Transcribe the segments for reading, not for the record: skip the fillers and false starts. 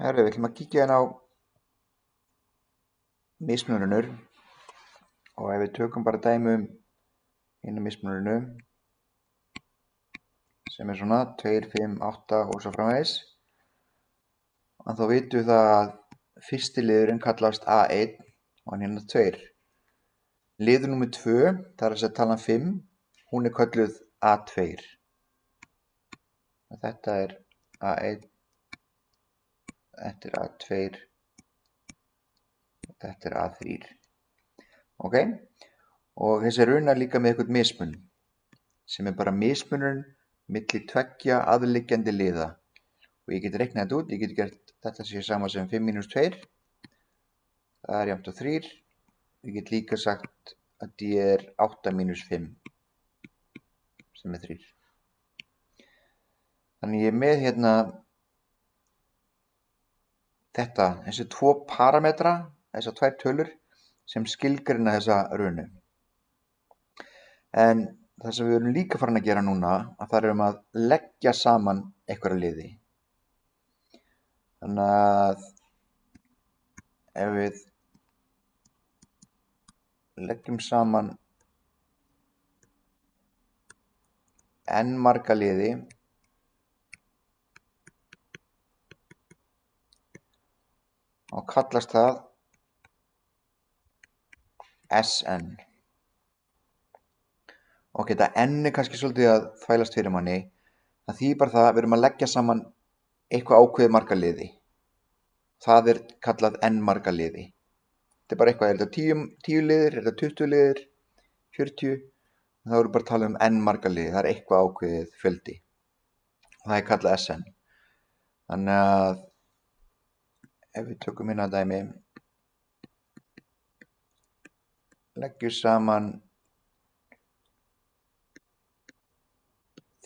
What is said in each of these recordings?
Herru, við ætlum að kíkja hérna á mismununur og ef við tökum bara dæmi hérna mismununu sem svona 2, 5, 8 og svo framvegis, þá vitum við það að fyrsti liðurinn kallast A1 og hann hérna 2. Liður númer 2, það er að talan 5, hún er kölluð A2. Þetta er A1, þetta er A2, þetta er A3. Ok, og þessi runa líka með eitthvað mismun sem er bara mismunurinn milli tveggja aðliggjandi liða og ég get reiknað þetta út. Ég get gert þetta sé sama sem 5 mínus 2, það er jafnt á 3. Ég get líka sagt að D er 8 mínus 5 sem er 3. Þannig ég er með hérna þessi 2 parametra, þessar 2 tölur sem skilgreina þessa runu. En það sem við erum líka farin að gera núna, að það erum að leggja saman einhverja liði. Þannig að ef við leggjum saman n marga liði og kallast það Sn. Ok, þetta n er kannski svolítið að þvælast fyrir manni. Það þýðir bara það að við erum að leggja saman eitthvað ákveðið marga liði. Það er kallað n marga liði. Þetta er bara eitthvað, er þetta 10 liðir, er þetta 20 liðir, 40? Þá erum við bara að tala um n marga liði, það er eitthvað ákveðið fjöldi. Það er kallað Sn. Þannig að ef við tökum hérna dæmi, leggjum saman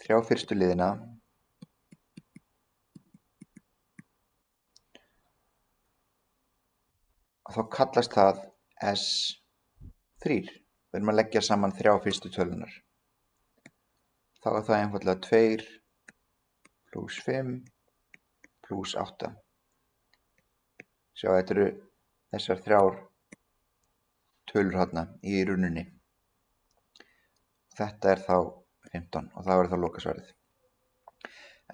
3 fyrstu liðina og þá kallast það S3. Við erum að leggja saman 3 fyrstu tölunar. Þá er það einfaldlega 2 plus 5 plus 8. Sjá, þetta eru þessar 3 tölur hérna í rununni. Þetta er þá 15 og það verður þá lokasvarið.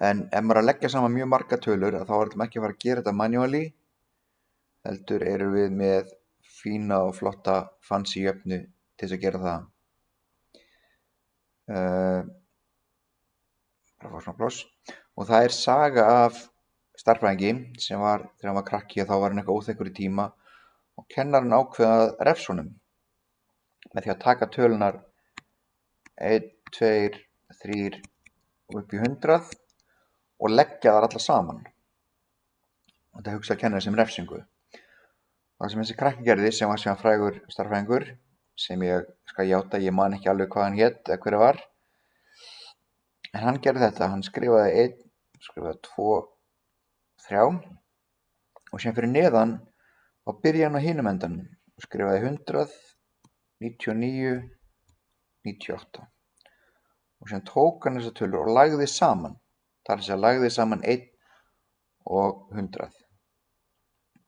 En ef maður er að leggja saman mjög marga tölur, þá erum við ekki að fara að gera þetta manually, heldur erum við með fína og flotta fancy jöfnu til þess að gera það. Bara fá svona pláss. Og það er saga af stærðfræðingi sem var, þegar hann var krakki, þá var hann eitthvað óþekkur í tíma og kennarinn ákveða að refsa honum með því að taka tölunar 1, 2, 3 og upp í 100 og leggja þar allar saman. Og þetta hugsaði kennarinn sem refsingu. Það sem þessi krakki gerði, sem var síðan frægur stærðfræðingur, sem ég skal játa, ég man ekki alveg hvað hann hét eða hver var, en hann gerði þetta. Hann skrifaði 1, skrifaði 2, 3 og sem fyrir neðan og byrjaði hann á hinum endanum og skrifaði 100, 99, 98 og sem tók hann þessar tölur og lagði saman. Það er þess að lagði saman 1 og 100.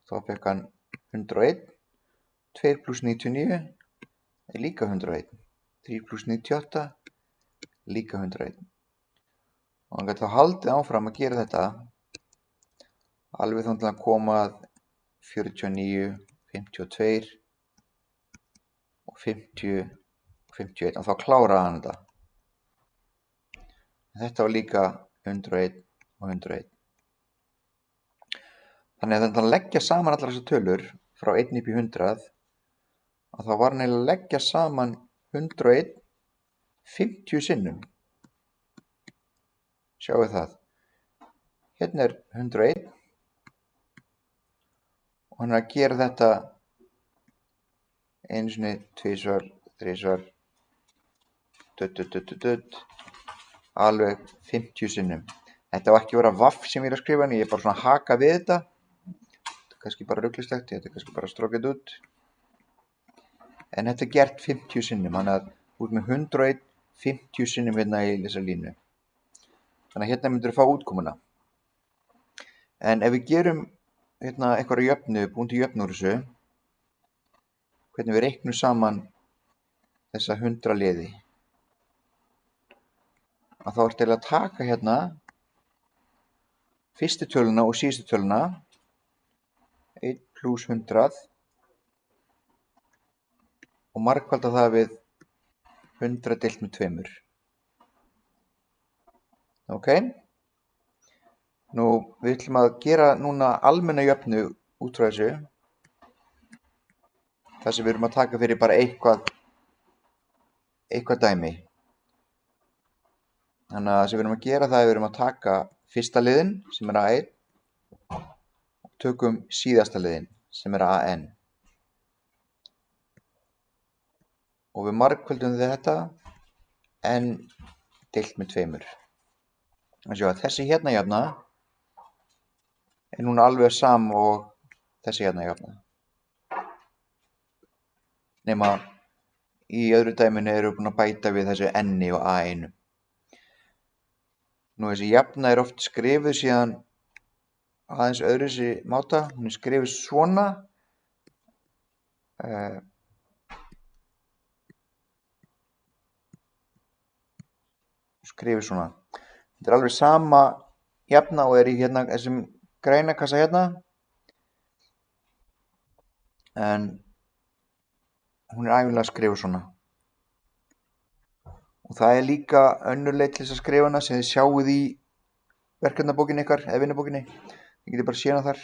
Þá fekk hann 101, 2 plus 99 er líka 101, 3 plus 98 líka 101. Og hann gæti þá haldið áfram að gera þetta alveg þá til að koma að 49, 52 og 50 og 51 og þá kláraði hann þetta. Þetta var líka 101 og 101. Þannig að þetta að leggja saman allar þessar tölur frá 1 upp í 100 að þá var hann að leggja saman 101 50 sinnum. Sjáu það. Hérna er 101 og hann er að gera þetta einu sinni, tvisvar, þrisvar, alveg 50 sinnum. Þetta á ekki að vera vaff sem ég er að skrifa, en ég er bara svona að haka við þetta. Þetta er kannski bara ruglingslegt, þetta er kannski bara strókið út. En þetta er gert 50 sinnum, þannig að út með 101 50 sinnum hérna í þessa línu. Þannig að hérna myndir þú fá útkomuna. En ef við gerum einhverja jöfnu, búin til jöfnu úr þessu, hvernig við reiknum saman þessa 100 liði, að þá ertu að taka hérna fyrstu töluna og síðustu töluna, 1 + 100, og margfalda það við 100 deilt með 2. Ok? Nú, við ætlum að gera núna almenna jöfnu út frá þessu, þar sem við erum að taka fyrir bara eitthvað dæmi. Þannig að það sem við erum að gera það er við erum að taka fyrsta liðinn sem er A1 og tökum síðasta liðinn sem er AN. Og við margföldum þetta n deilt með 2. Þessi hérna jafna er núna alveg sam og þessi hérna jafna. Nema í öðru dæminu erum við búin að bæta við þessu n-i og a1. Nú þessi jafna er oft skrifuð síðan aðeins öðruvísi máta. Hún er skrifuð svona. Skrifuð svona. Þetta er alveg sama jafna og er í hérna þessum græna kassa hérna. En hún er ævinlega skrifuð svona. Og það er líka önnur leið til þess að skrifa hana sem þið sjáuð í verkefnabókinni ykkar eða vinnubókinni. Þið getið bara séð hana þar.